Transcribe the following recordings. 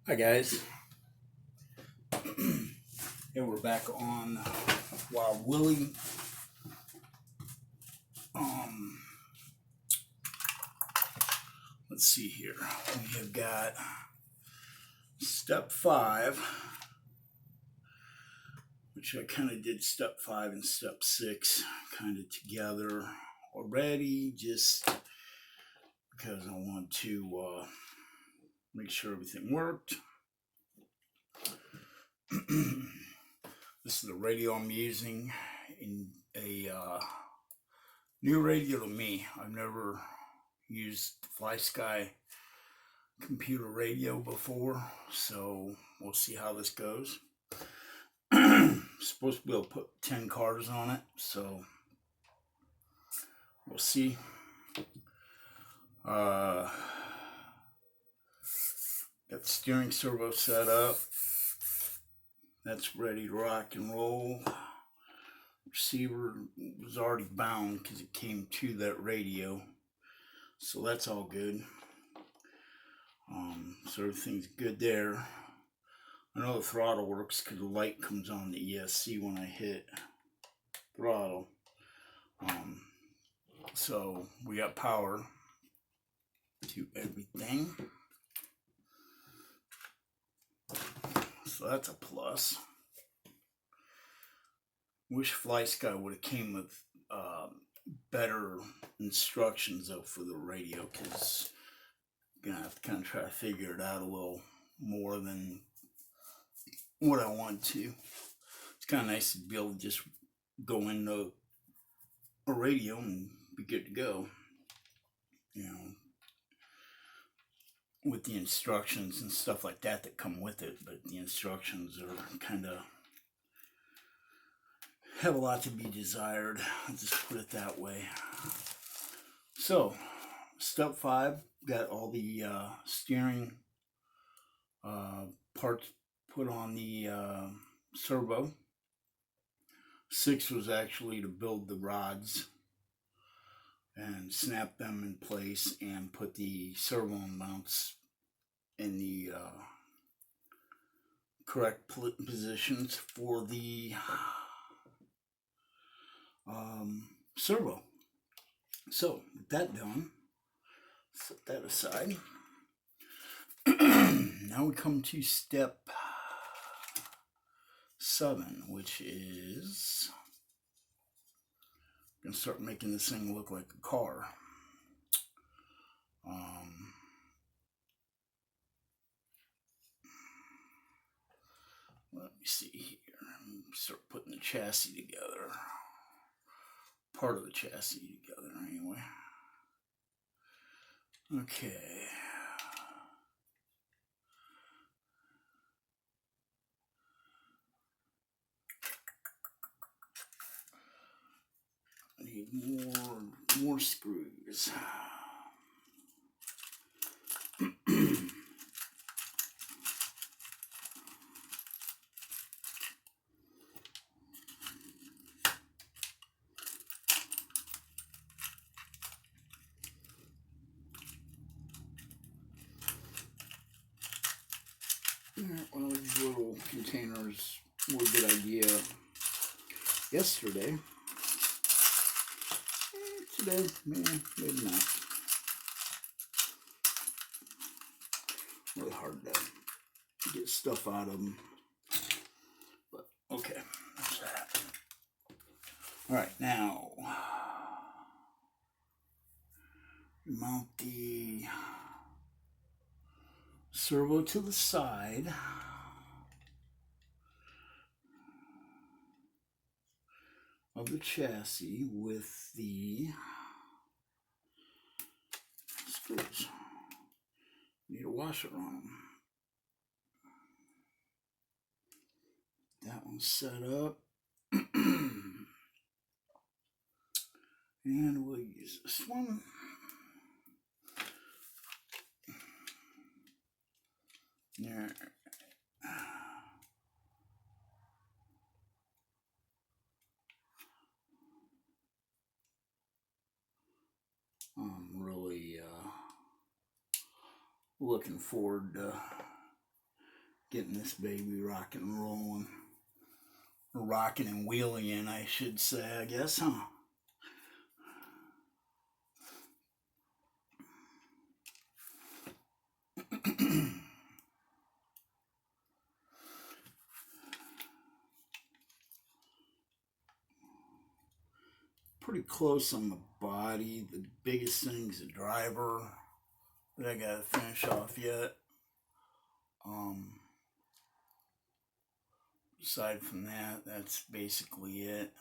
Hi guys, and we're back on Wild Willy. Um, let's see here. We have got step 5, which I kind of did step 5 and step 6 kind of together already, just because I want to make sure everything worked. This is the radio I'm using in a new radio to me. I've never used Fly Sky computer radio before, so we'll see how this goes. Supposed to be able to put 10 cars on it, so we'll see. Got the steering servo set up. That's ready to rock and roll. Receiver was already bound because it came to that radio, so that's all good. So everything's good there. I know the throttle works because the light comes on the ESC when I hit throttle. So we got power to everything. So that's a plus. Wish Fly Sky would have came with better instructions though for the radio, because I'm gonna have to kind of try to figure it out a little more than what I want to. It's kind of nice to be able to just go into a radio and be good to go, you know, with the instructions and stuff like that that come with it. But the instructions are kind of have a lot to be desired. I'll just put it that way. So step 5, got all the steering parts put on the servo. 6 was actually to build the rods and snap them in place and put the servo mounts in the correct positions for the servo. So with that done, set that aside. Now we come to step 7, which is gonna start making this thing look like a car. Let me see here. Start putting the chassis together. Part of the chassis together, anyway. Okay. I need more screws. Well, these little containers were a good idea yesterday. Today, maybe not. Really hard to get stuff out of them. But okay, that's that. All right, now mount the servo to the side. Of the chassis with the screws. Need a washer on them. That one's set up. And we'll use this one. There. I'm really looking forward to getting this baby rocking and rolling. Or rocking and wheeling, I should say, I guess, huh? Pretty close on the body. The biggest thing's the driver that I gotta finish off yet. Aside from that, that's basically it.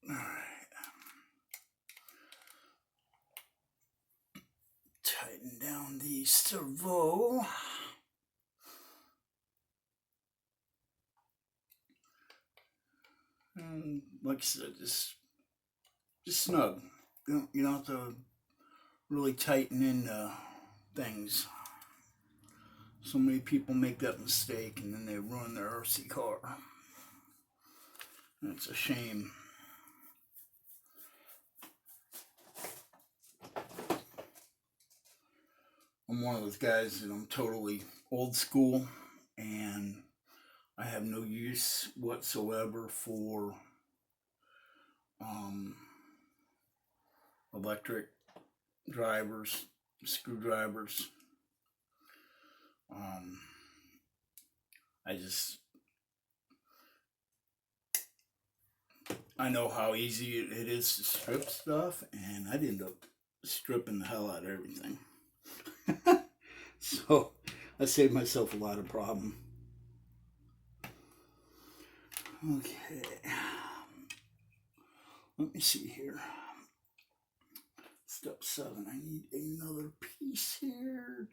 All right. Tighten down the servo. And like I said, just snug. You don't have to really tighten into things. So many people make that mistake and then they ruin their RC car. And it's a shame. I'm one of those guys that I'm totally old school, and I have no use whatsoever for electric drivers, screwdrivers. I know how easy it is to strip stuff, and I'd end up stripping the hell out of everything. So I saved myself a lot of problem. Okay, let me see here. Step 7, I need another piece here.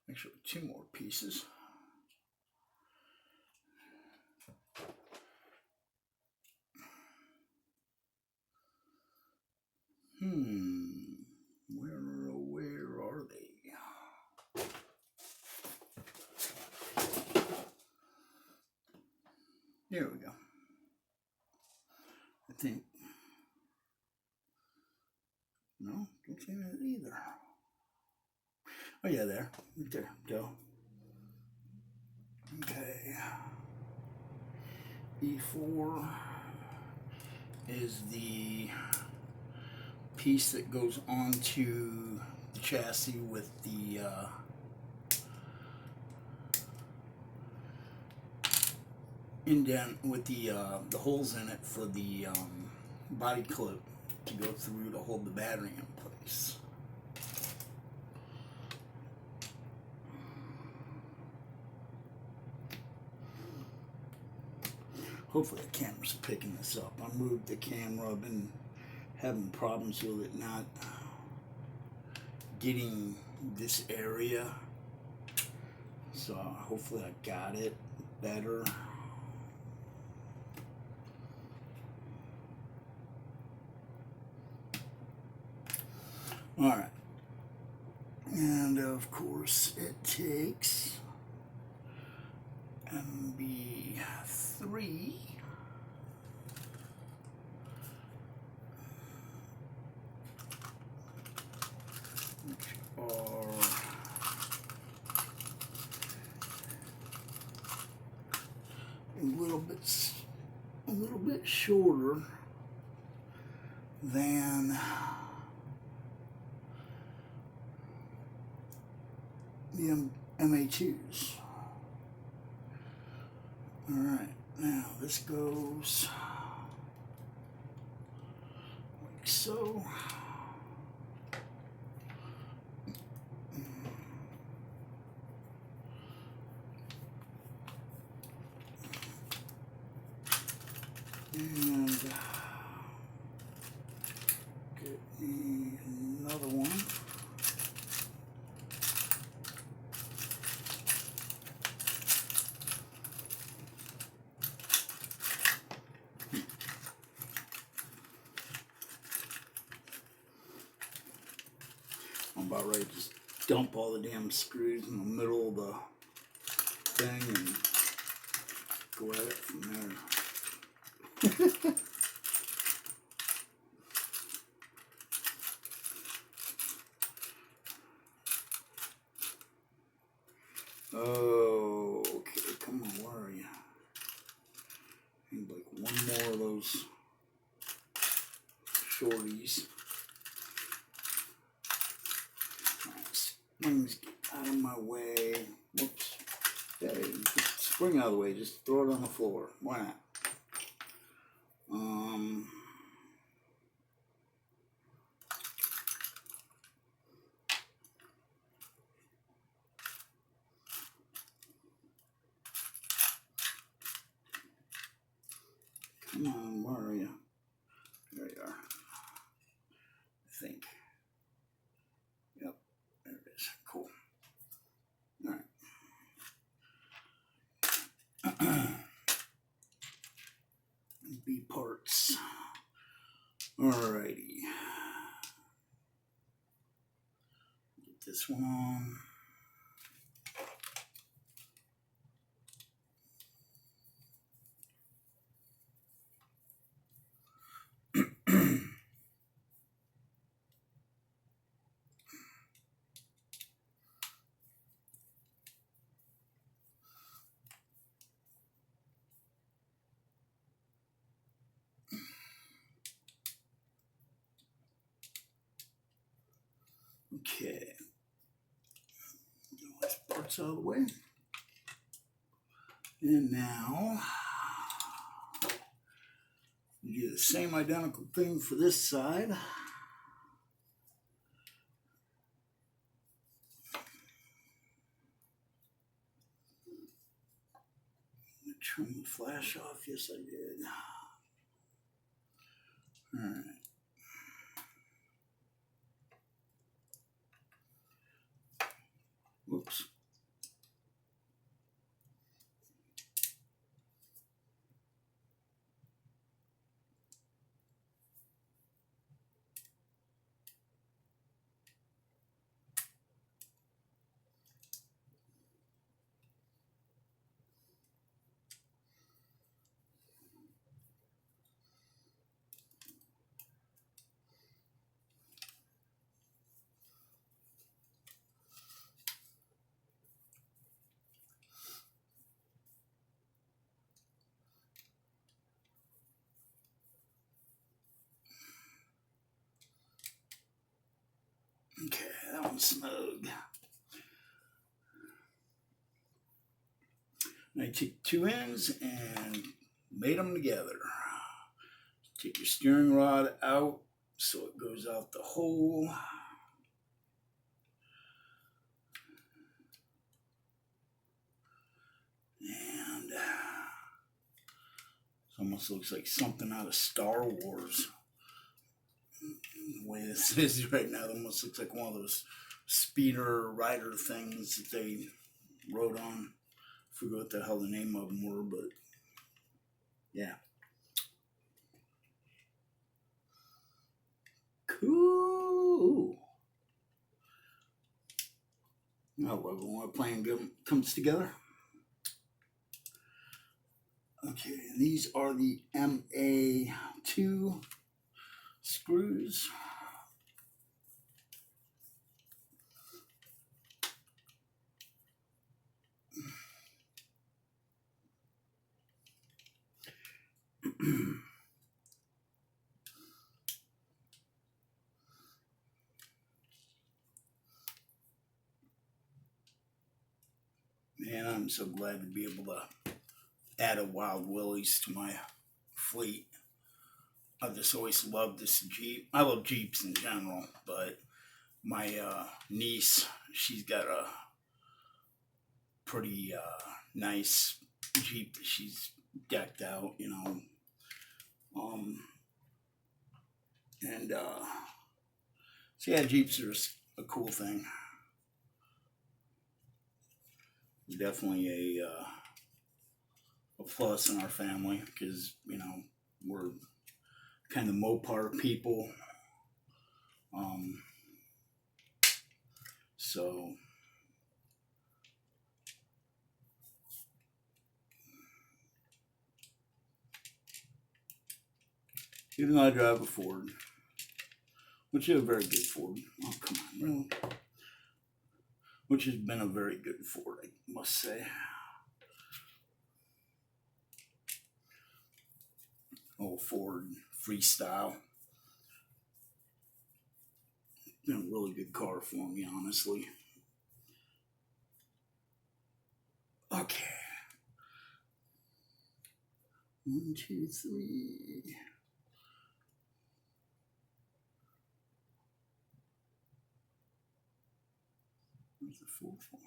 Actually, 2 more pieces. Where are they? There we go. I think. No, don't see that either. Oh yeah, there. Right there. Go. Okay. E4 is the piece that goes onto the chassis with the indent, with the holes in it for the body clip to go through to hold the battery in place. Hopefully the camera's picking this up. I moved the camera. I've been having problems with it not getting this area. So hopefully I got it better. All right. And of course it takes MB3 which are a little bit shorter than the MA2s. All right, now this goes like so. And get me another one. about ready to just dump all the damn screws in the middle of the thing and go at it from there. Oh, okay, come on, where are you? Need like one more of those shorties. Alright, springs, get out of my way. Whoops. Yeah, just spring out of the way, just throw it on the floor. Why not? Come on, where are you? There you are. I think. Yep, there it is. Cool. Alright. B parts. Alrighty. Get this one on. Okay, those parts out of the way. And now, you do the same identical thing for this side. Turn the flash off. Yes, I did. All right. Whoops. Okay, that one's snug. Now you take two ends and mate them together. Take your steering rod out so it goes out the hole. And it almost looks like something out of Star Wars. The way this is right now, it almost looks like one of those speeder rider things that they rode on. I forget what the hell the name of them were, but yeah. Cool. Now, when our plan comes together. Okay, these are the MA2 screws. Man, I'm so glad to be able to add a Wild Willys to my fleet. I've just always loved this Jeep. I love Jeeps in general, but my niece, she's got a pretty nice Jeep that she's decked out, you know. So yeah, Jeeps are a cool thing. Definitely a plus in our family because, you know, we're kind of Mopar people. So even though I drive a Ford, which is a very good Ford. Oh, come on, really? Which has been a very good Ford, I must say. Old Ford Freestyle. Been a really good car for me, honestly. Okay. 1, 2, 3. Where's the fourth one?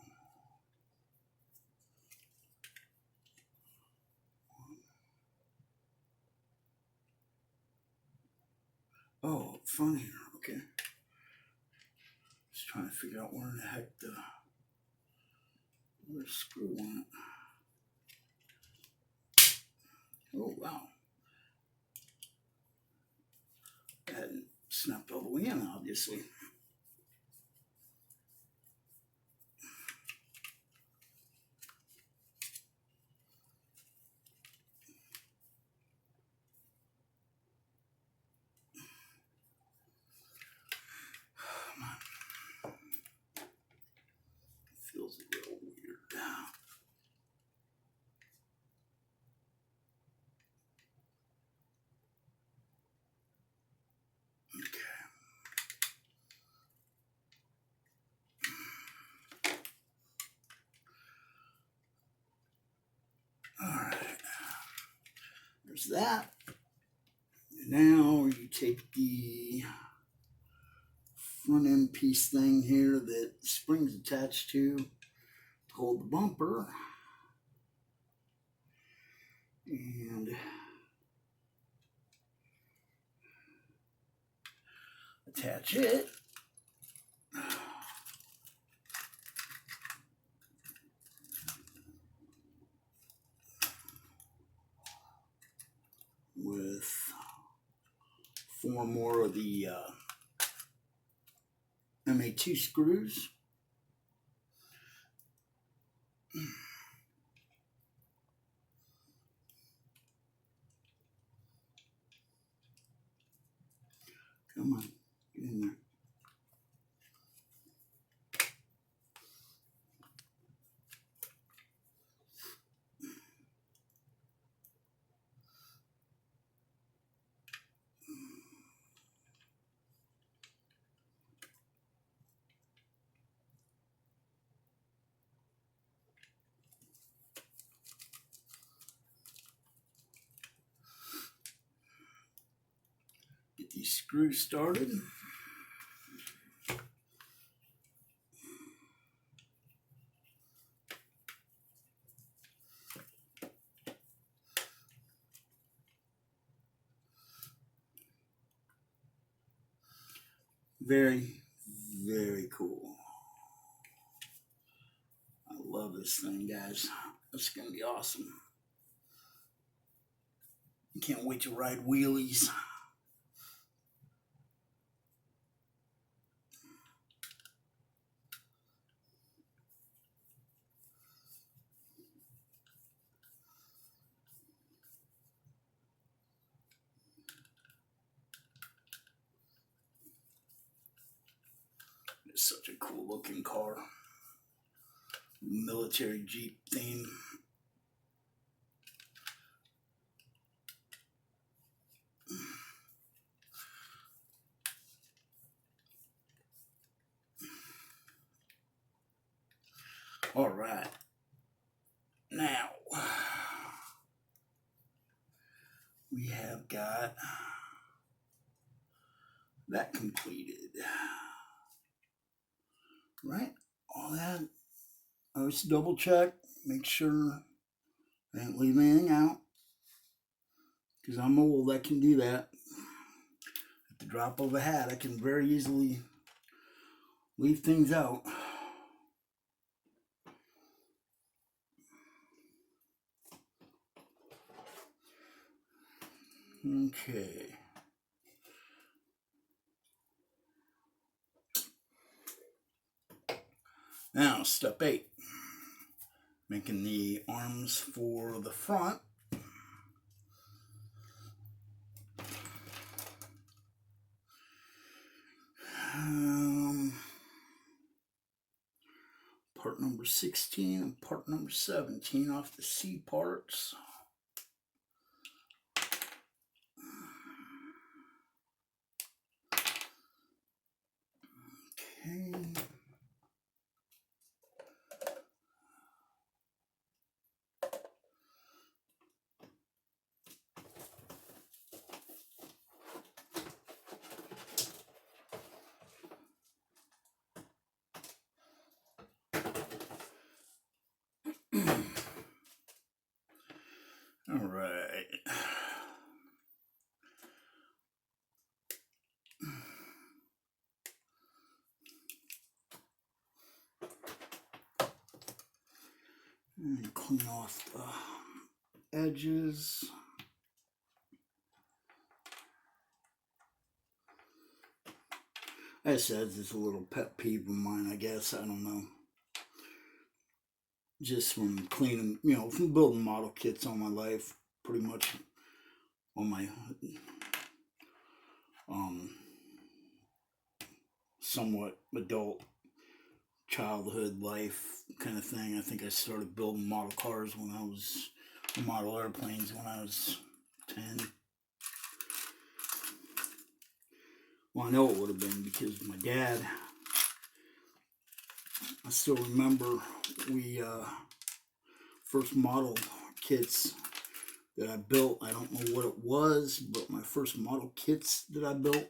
Oh, up front here. Okay. Just trying to figure out where in the heck where's the screw on it. Oh, wow. That hadn't snapped all the way in, obviously. Feels a little weird. Okay. All right. There's that. And now you take the front end piece thing here that the spring's attached to hold the bumper, and attach it. With 4 more of the MA2 screws. Come on, get in there. Get these screws started. Very, very cool. I love this thing, guys. It's going to be awesome. Can't wait to ride wheelies. It's such a cool looking car. Military Jeep theme. All right. Now, we have got that completed. Right? All that. I always double check, make sure I didn't leave anything out. Because I'm old, I can do that. At the drop of a hat, I can very easily leave things out. Okay. Now, step 8. Making the arms for the front. Part number 16 and part number 17 off the C parts. Okay. All right. And clean off the edges. As I said, this is a little pet peeve of mine, I guess. I don't know. Just from cleaning, from building model kits all my life, pretty much on my somewhat adult childhood life kind of thing. I think I started building model cars when I was, model airplanes when I was 10. Well, I know it would have been because my dad, I still remember we, first model kits that I built, I don't know what it was, but my first model kits that I built,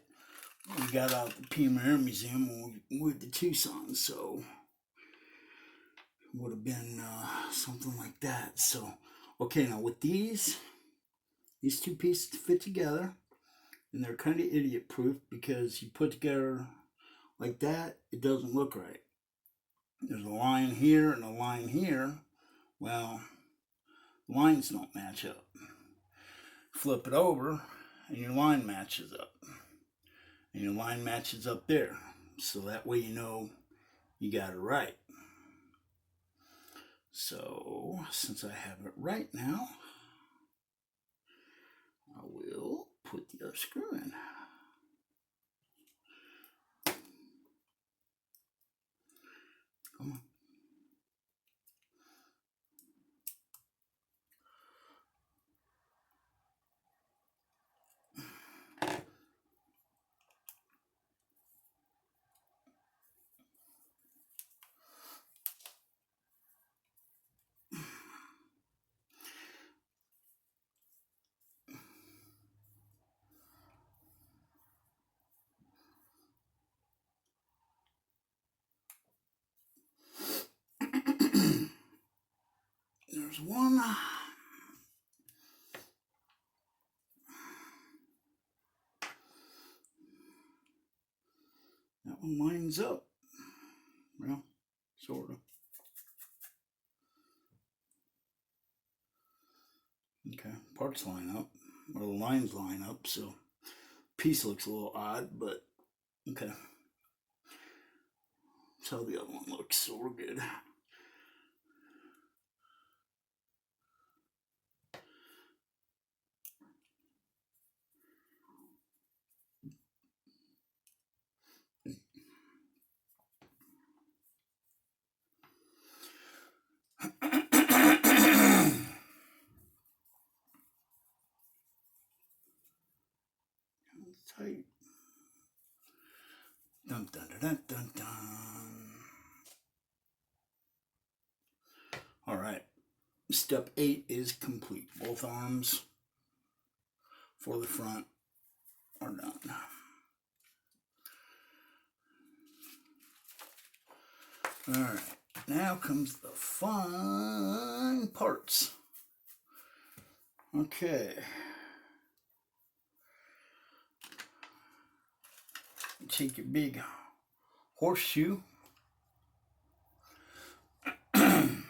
we got out at the Pima Air Museum when we moved to Tucson, so it would have been something like that. So, okay, now with these two pieces fit together, and they're kind of idiot proof because you put together like that, it doesn't look right. There's a line here and a line here. Well, lines don't match up. Flip it over and your line matches up. And your line matches up there. So that way you know you got it right. So, since I have it right now, I will put the other screw in. Come on. There's one. That one lines up. Well, sort of. Okay, parts line up, or the lines line up, so piece looks a little odd, but okay. That's how the other one looks, so we're good. Tight. Dun dun dun dun dun. All right. Step 8 is complete. Both arms for the front are done. All right. Now comes the fun parts. Okay. Take your big horseshoe and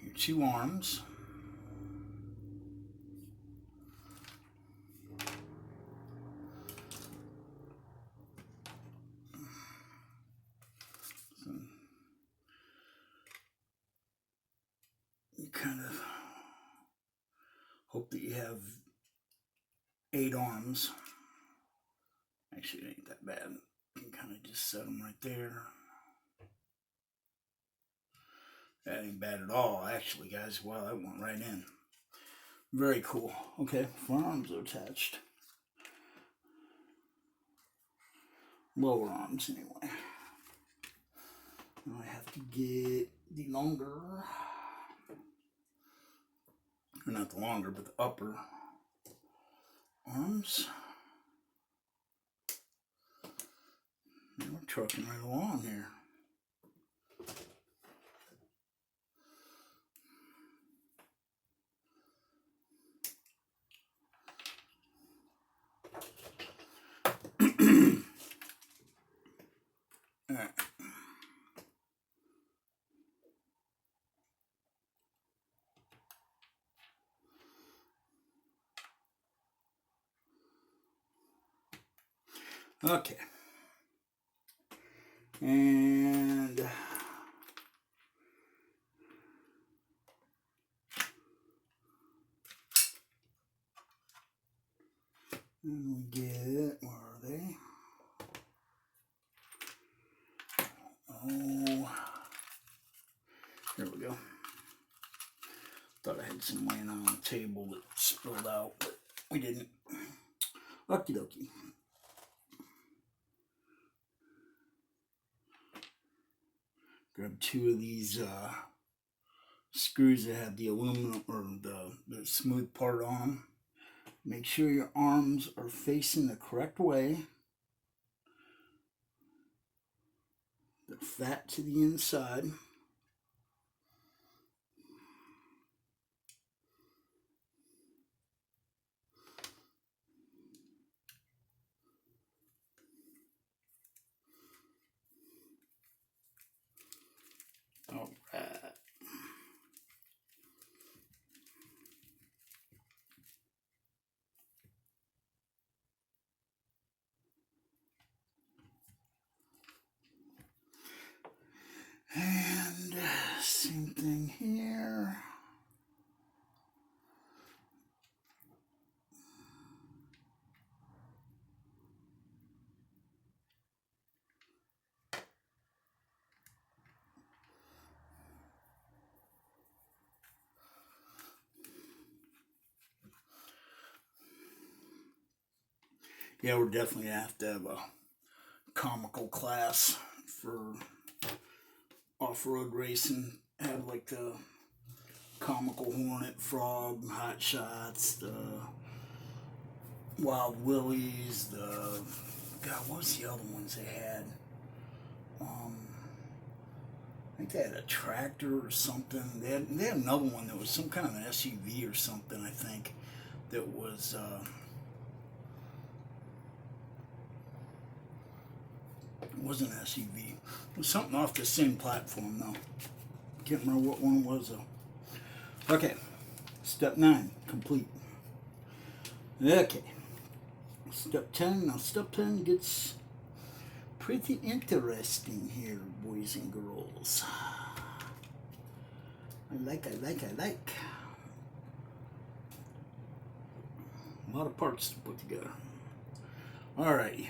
your 2 arms. Hope that you have 8 arms. Actually, it ain't that bad. You can kind of just set them right there. That ain't bad at all, actually, guys. Wow, that went right in. Very cool. Okay, forearms are attached. Lower arms, anyway. Now I have to get the longer, or not the longer, but the upper arms. And we're trucking right along here. All right. Okay. And we get, where are they? Oh, here we go. Thought I had some laying on the table that spilled out, but we didn't. Okie dokie. Grab 2 of these screws that have the aluminum or the smooth part on them. Make sure your arms are facing the correct way. They're fat to the inside. All right. And same thing here. Yeah, we're definitely have to have a comical class for off-road racing. Have like the comical Hornet, Frog, Hot Shots, the Wild Willies, the God, what was the other ones they had? I think they had a tractor or something. They had another one that was some kind of an SUV or something, I think, that was it wasn't an SUV. It was something off the same platform though. Can't remember what one it was though. Okay, step 9 complete. Okay, step 10. Now step 10 gets pretty interesting here, boys and girls. I like. A lot of parts to put together. Alrighty.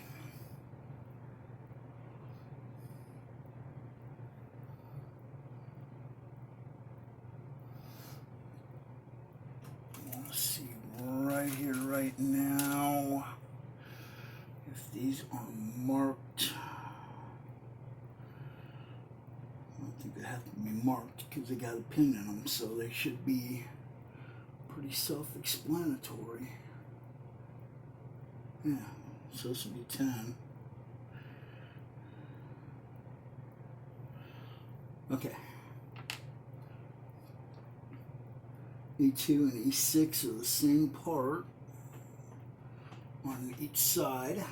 Let's see right here, right now, if these are marked. I don't think they have to be marked because they got a pin in them, so they should be pretty self-explanatory. Yeah, so this will be 10. Okay. E2 and E6 are the same part on each side.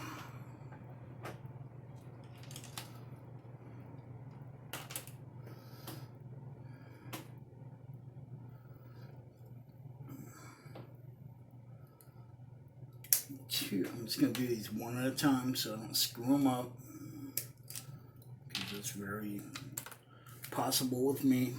I'm just going to do these one at a time so I don't screw them up, because it's very possible with me.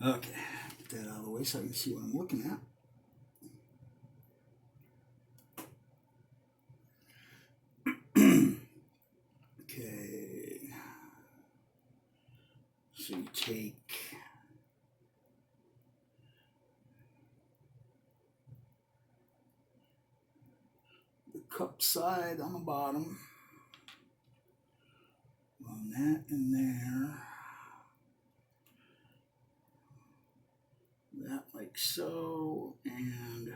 Okay, get that out of the way so I can see what I'm looking at. Okay, so you take the cup side on the bottom, run that in there, that like so, and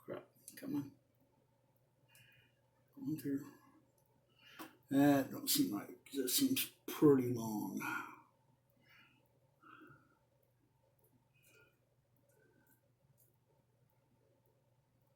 crap, come on, going through. That don't seem right, because that seems pretty long.